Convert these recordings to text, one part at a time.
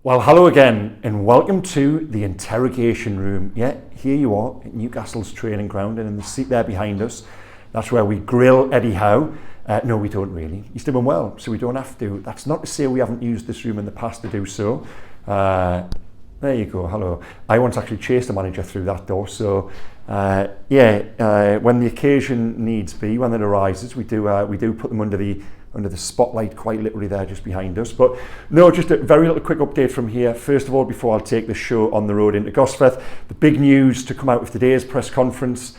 Well, hello again and welcome to the interrogation room. Yeah, here you are at Newcastle's training ground, and in the seat there behind us, that's where we grill Eddie Howe. No, we don't really. He's doing well, so we don't have to. That's not to say we haven't used this room in the past to do so. There you go, hello. I once actually chased a manager through that door, so when the occasion needs be, when it arises, we do put them under the spotlight, quite literally there just behind us. But no, just a very little quick update from here. First of all, before I'll take the show on the road into Gosforth, the big news to come out of today's press conference,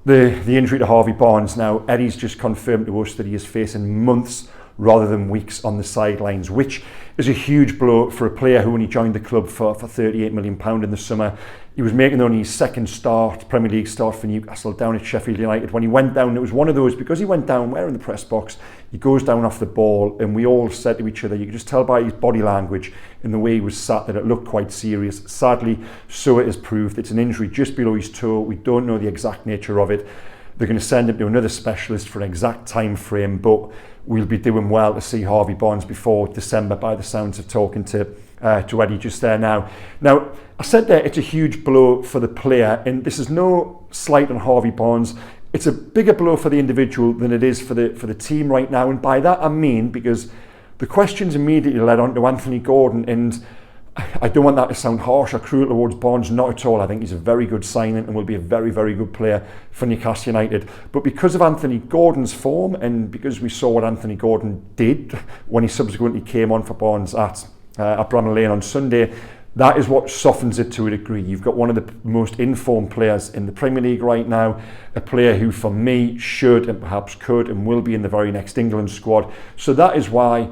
the injury to Harvey Barnes. Now, Eddie's just confirmed to us that he is facing months rather than weeks on the sidelines, which is a huge blow for a player who only joined the club for £38 million in the summer. He was making only his second Premier League start for Newcastle down at Sheffield United. When he went down, it was one of those, because he went down, we're in the press box, he goes down off the ball, and we all said to each other, you could just tell by his body language and the way he was sat that it looked quite serious. Sadly, so it has proved. It's an injury just below his toe. We don't know the exact nature of it. They're going to send him to another specialist for an exact time frame, but we'll be doing well to see Harvey Barnes before December, by the sounds of talking to Eddie just there now. Now, I said there it's a huge blow for the player, and this is no slight on Harvey Barnes. It's a bigger blow for the individual than it is for the team right now, and by that I mean because the questions immediately led on to Anthony Gordon, and I don't want that to sound harsh or cruel towards Barnes, not at all. I think he's a very good signing and will be a very, very good player for Newcastle United. But because of Anthony Gordon's form, and because we saw what Anthony Gordon did when he subsequently came on for Barnes at Bramall Lane on Sunday, that is what softens it to a degree. You've got one of the most informed players in the Premier League right now, a player who for me should and perhaps could and will be in the very next England squad. So that is why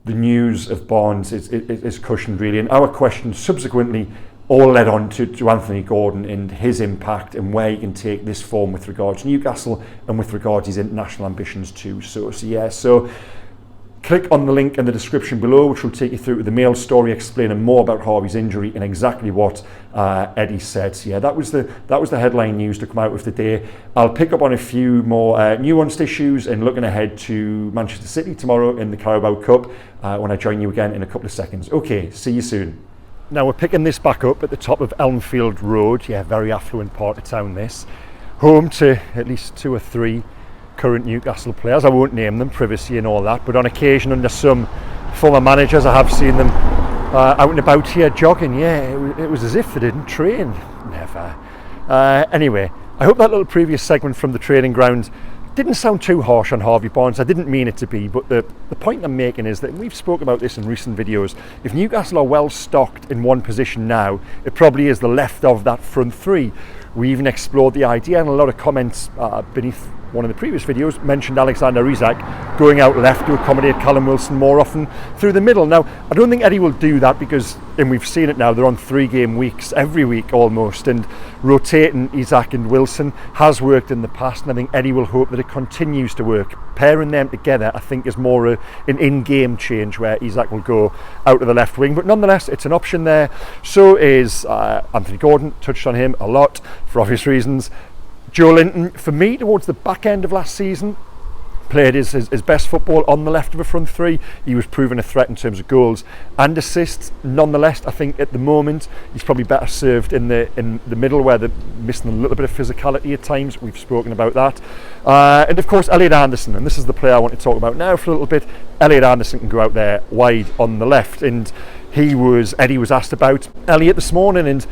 the news of Barnes is cushioned, really. And our questions subsequently all led on to Anthony Gordon and his impact and where he can take this form with regards to Newcastle and with regards to his international ambitions too. So click on the link in the description below, which will take you through to the Mail story explaining more about Harvey's injury and exactly what Eddie said. So yeah, that was the headline news to come out of the day. I'll pick up on a few more nuanced issues and looking ahead to Manchester City tomorrow in the Carabao Cup when I join you again in a couple of seconds. Okay, see you soon. Now we're picking this back up at the top of Elmfield Road. Yeah, very affluent part of town this. Home to at least 2 or 3 current Newcastle players. I won't name them, privacy and all that, but on occasion under some former managers I have seen them out and about here jogging. Yeah, it was as if they didn't train. Never. Anyway, I hope that little previous segment from the training ground didn't sound too harsh on Harvey Barnes. I didn't mean it to be, but the point I'm making is that, and we've spoken about this in recent videos, if Newcastle are well stocked in one position now, it probably is the left of that front three. We even explored the idea, and a lot of comments beneath one of the previous videos mentioned Alexander Isak going out left to accommodate Callum Wilson more often through the middle. Now, I don't think Eddie will do that because, and we've seen it now, they're on 3-game weeks every week almost, and rotating Isak and Wilson has worked in the past, and I think Eddie will hope that it continues to work. Pairing them together, I think, is more an in-game change where Isak will go out to the left wing, but nonetheless, it's an option there. So is Anthony Gordon, touched on him a lot for obvious reasons. Joe Linton, for me, towards the back end of last season, played his best football on the left of a front three. He was proven a threat in terms of goals and assists. Nonetheless, I think at the moment he's probably better served in the middle, where they're missing a little bit of physicality at times. We've spoken about that. And of course, Elliot Anderson, and this is the player I want to talk about now for a little bit. Elliot Anderson can go out there wide on the left, and Eddie was asked about Elliot this morning, and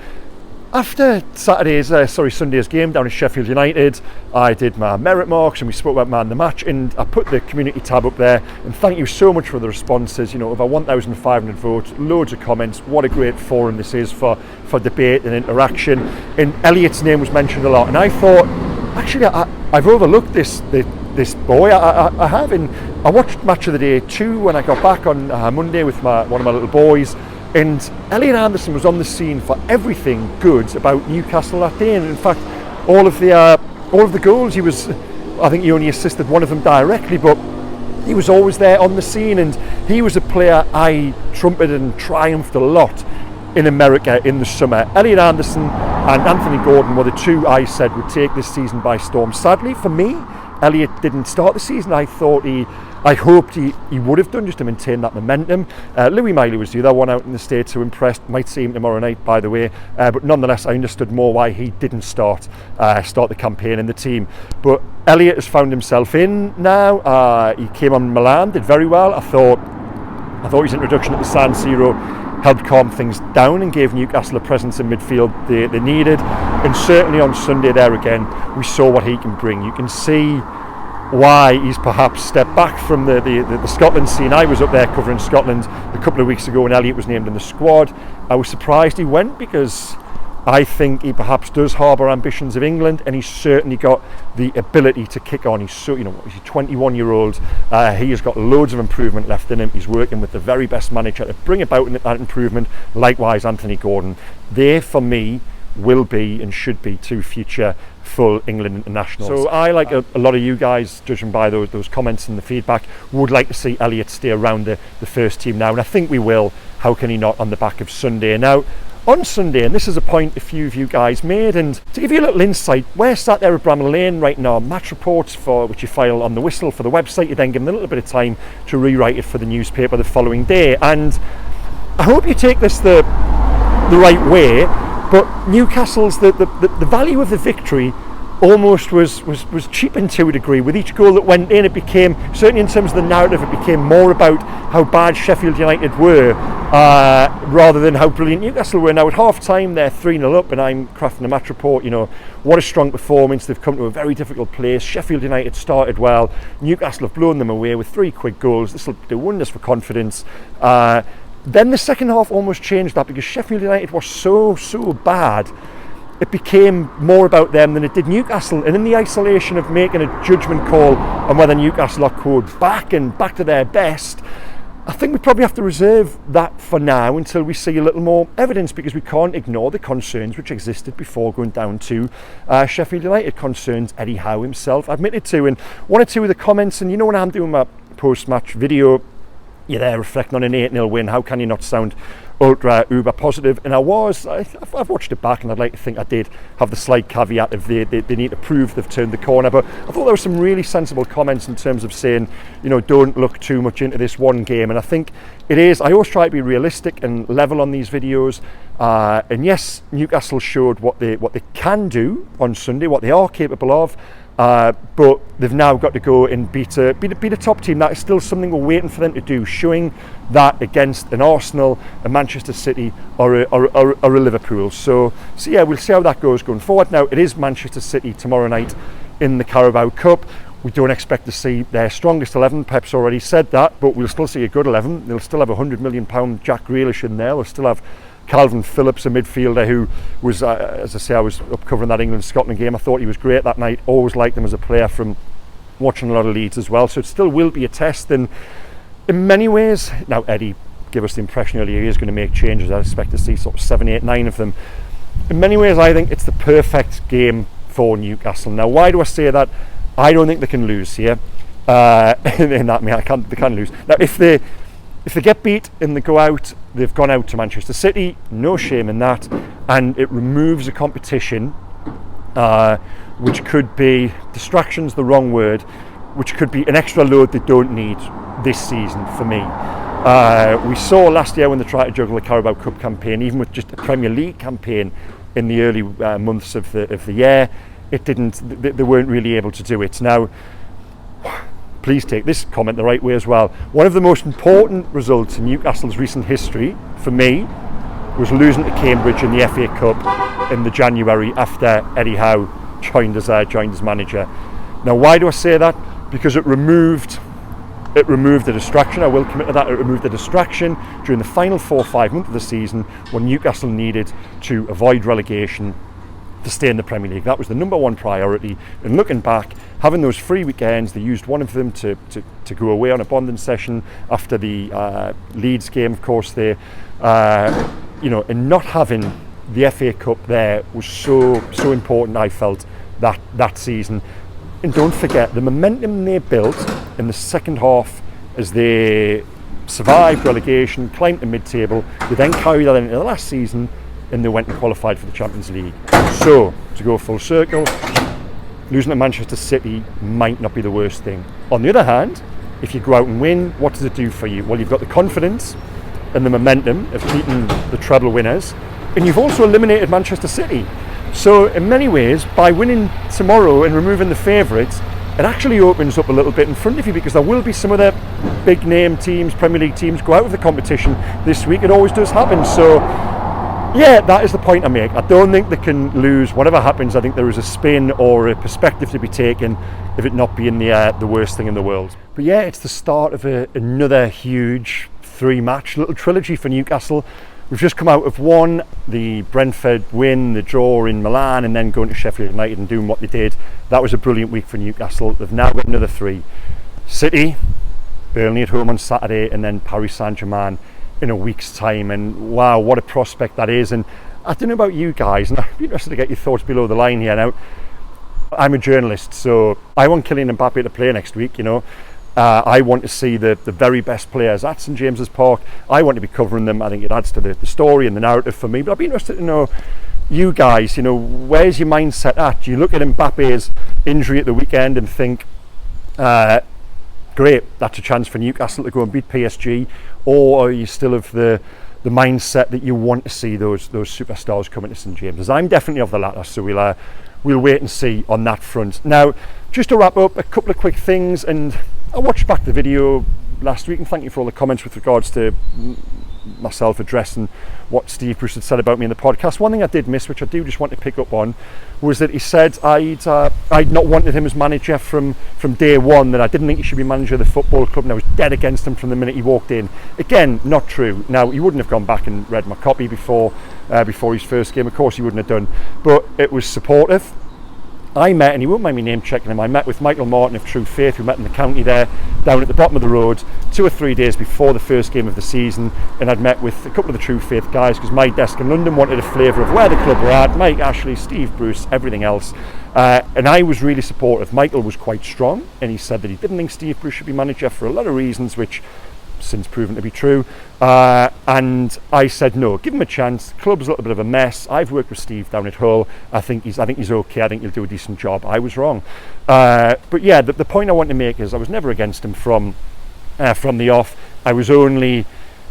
after Sunday's game down at Sheffield United, I did my merit marks and we spoke about man the match, and I put the community tab up there, and thank you so much for the responses. You know, over 1,500 votes, loads of comments. What a great forum this is for debate and interaction, and Elliot's name was mentioned a lot, and I thought, actually I've overlooked this boy. I have, and I watched Match of the Day 2 when I got back on Monday with one of my little boys. And Elliot Anderson was on the scene for everything good about Newcastle that day, and in fact, all of the goals I think he only assisted one of them directly, but he was always there on the scene, and he was a player I trumpeted and triumphed a lot in America in the summer. Elliot Anderson and Anthony Gordon were the two I said would take this season by storm. Sadly for me, Elliot didn't start the season. I thought he I hoped he would have done, just to maintain that momentum. Louis Miley was the other one out in the States who impressed. Might see him tomorrow night, by the way. But nonetheless, I understood more why he didn't start the campaign in the team. But Elliot has found himself in now. He came on Milan, did very well. I thought his introduction at the San Siro helped calm things down and gave Newcastle a presence in midfield they needed. And certainly on Sunday there again, we saw what he can bring. You can see why he's perhaps stepped back from the Scotland scene. I was up there covering Scotland a couple of weeks ago when Elliot was named in the squad. I was surprised he went, because I think he perhaps does harbour ambitions of England, and he's certainly got the ability to kick on. He's so, he's a 21-year-old. He has got loads of improvement left in him. He's working with the very best manager to bring about that improvement. Likewise, Anthony Gordon. They, for me, will be and should be two future full England internationals. So I, like a lot of you guys, judging by those comments and the feedback, would like to see Elliot stay around the first team now, and I think we will. How can he not on the back of Sunday? Now, on Sunday, and this is a point a few of you guys made, and to give you a little insight, we're sat there at Bramall Lane right now, match reports for which you file on the whistle for the website. You then give them a little bit of time to rewrite it for the newspaper the following day, and I hope you take this the right way. But Newcastle's the value of the victory almost was cheapened to a degree. With each goal that went in, it became, certainly in terms of the narrative, it became more about how bad Sheffield United were rather than how brilliant Newcastle were. Now at half time they're 3-0 up, and I'm crafting a match report, what a strong performance. They've come to a very difficult place. Sheffield United started well. Newcastle have blown them away with 3 quick goals. This will do wonders for confidence. Then the second half almost changed that, because Sheffield United was so bad. It became more about them than it did Newcastle, and in the isolation of making a judgment call on whether Newcastle are called back to their best, I think we probably have to reserve that for now until we see a little more evidence, because we can't ignore the concerns which existed before going down to Sheffield United. Concerns Eddie Howe himself admitted to, and one or two of the comments, and when I'm doing my post-match video, you're there reflecting on an 8-0 win. How can you not sound uber positive? And I've watched it back, and I'd like to think I did have the slight caveat of they need to prove they've turned the corner. But I thought there were some really sensible comments in terms of saying, don't look too much into this one game. And I think it is. I always try to be realistic and level on these videos. And yes, Newcastle showed what they can do on Sunday, what they are capable of. But they've now got to go and beat a top team. That is still something we're waiting for them to do, showing that against an Arsenal, a Manchester City, or a Liverpool. So yeah, we'll see how that goes going forward. Now, it is Manchester City tomorrow night in the Carabao Cup. We don't expect to see their strongest 11. Pep's already said that, but we'll still see a good 11. They'll still have £100 million Jack Grealish in there. They'll still have Calvin Phillips, a midfielder who was, as I say, I was up covering that England-Scotland game. I thought he was great that night. Always liked him as a player from watching a lot of Leeds as well. So it still will be a test. And in many ways, now Eddie gave us the impression earlier he is going to make changes. I expect to see sort of 7, 8, 9 of them. In many ways, I think it's the perfect game for Newcastle. Now, why do I say that? I don't think they can lose here. In that, they can lose. Now, if they get beat and they go out, they've gone out to Manchester City, no shame in that, and it removes a competition which could be, distraction's the wrong word, which could be an extra load they don't need this season for me. We saw last year when they tried to juggle the Carabao Cup campaign, even with just a Premier League campaign in the early months of the year, they weren't really able to do it. Now, please take this comment the right way as well. One of the most important results in Newcastle's recent history, for me, was losing to Cambridge in the FA Cup in the January after Eddie Howe joined as manager. Now, why do I say that? Because it removed the distraction. I will commit to that. It removed the distraction during the final 4 or 5 months of the season when Newcastle needed to avoid relegation to stay in the Premier League. That was the number one priority. And looking back, having those free weekends, they used one of them to go away on a bonding session after the Leeds game, of course. They, and not having the FA Cup there was so important, I felt, that season. And don't forget, the momentum they built in the second half as they survived relegation, climbed to mid-table, they then carried that into the last season, and they went and qualified for the Champions League. So, to go full circle, losing to Manchester City might not be the worst thing. On the other hand, if you go out and win, what does it do for you? Well, you've got the confidence and the momentum of beating the treble winners, and you've also eliminated Manchester City. So in many ways, by winning tomorrow and removing the favourites, it actually opens up a little bit in front of you, because there will be some of the big name teams, Premier League teams, go out of the competition this week. It always does happen. So yeah, that is the point I make. I don't think they can lose. Whatever happens, I think there is a spin or a perspective to be taken of it not being the worst thing in the world. But yeah, it's the start of another huge 3-match little trilogy for Newcastle. We've just come out of one, the Brentford win, the draw in Milan, and then going to Sheffield United and doing what they did. That was a brilliant week for Newcastle. They've now got another 3. City, Burnley at home on Saturday, and then Paris Saint-Germain in a week's time. And wow, what a prospect that is. And I don't know about you guys, and I'd be interested to get your thoughts below the line here. Now, I'm a journalist, so I want Kylian Mbappe to play next week, you know. I want to see the very best players at St James's Park. I want to be covering them. I think it adds to the story and the narrative for me. But I'd be interested to know, you guys, you know, where's your mindset at? Do you look at Mbappe's injury at the weekend and think, great, that's a chance for Newcastle to go and beat PSG? Or are you still of the mindset that you want to see those superstars coming to St James's? I'm definitely of the latter, so we'll wait and see on that front. Now, just to wrap up, a couple of quick things, and I watched back the video last week, and thank you for all the comments with regards to myself addressing what Steve Bruce had said about me in the podcast. One thing I did miss, which I do just want to pick up on, was that he said I'd not wanted him as manager from day one, that I didn't think he should be manager of the football club, and I was dead against him from the minute he walked in. Again, not true. Now, he wouldn't have gone back and read my copy before his first game. Of course he wouldn't have done, but it was supportive. I met, and he won't mind me name checking him, I met with Michael Martin of True Faith, who met in the county there, down at the bottom of the road, 2 or 3 days before the first game of the season, and I'd met with a couple of the True Faith guys, because my desk in London wanted a flavour of where the club were at, Mike, Ashley, Steve Bruce, everything else, and I was really supportive. Michael was quite strong, and he said that he didn't think Steve Bruce should be manager for a lot of reasons, which since proven to be true, and I said no, give him a chance. The club's a little bit of a mess. I've worked with Steve down at Hull. I think he's okay. I think he'll do a decent job. I was wrong, but yeah, the point I want to make is I was never against him from the off. I was only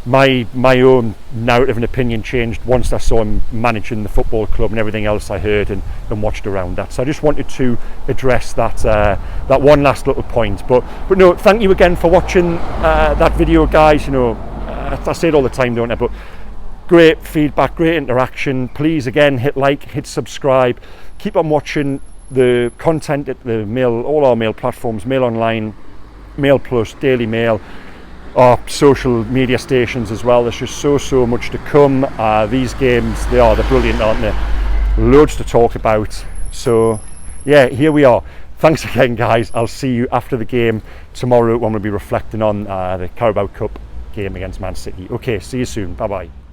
my own narrative and opinion changed once I saw him managing the football club and everything else I heard and watched around that. So I just wanted to address that one last little point. But no, thank you again for watching that video, guys. You know, I say it all the time, don't I? But great feedback, great interaction. Please, again, hit like, hit subscribe. Keep on watching the content at the Mail, all our Mail platforms, Mail Online, Mail Plus, Daily Mail, our social media stations as well. There's just so much to come. These games, they're brilliant, aren't they? Loads to talk about. So yeah, here we are. Thanks again, guys. I'll see you after the game tomorrow when we'll be reflecting on the Carabao Cup game against Man City. Okay, see you soon. Bye bye.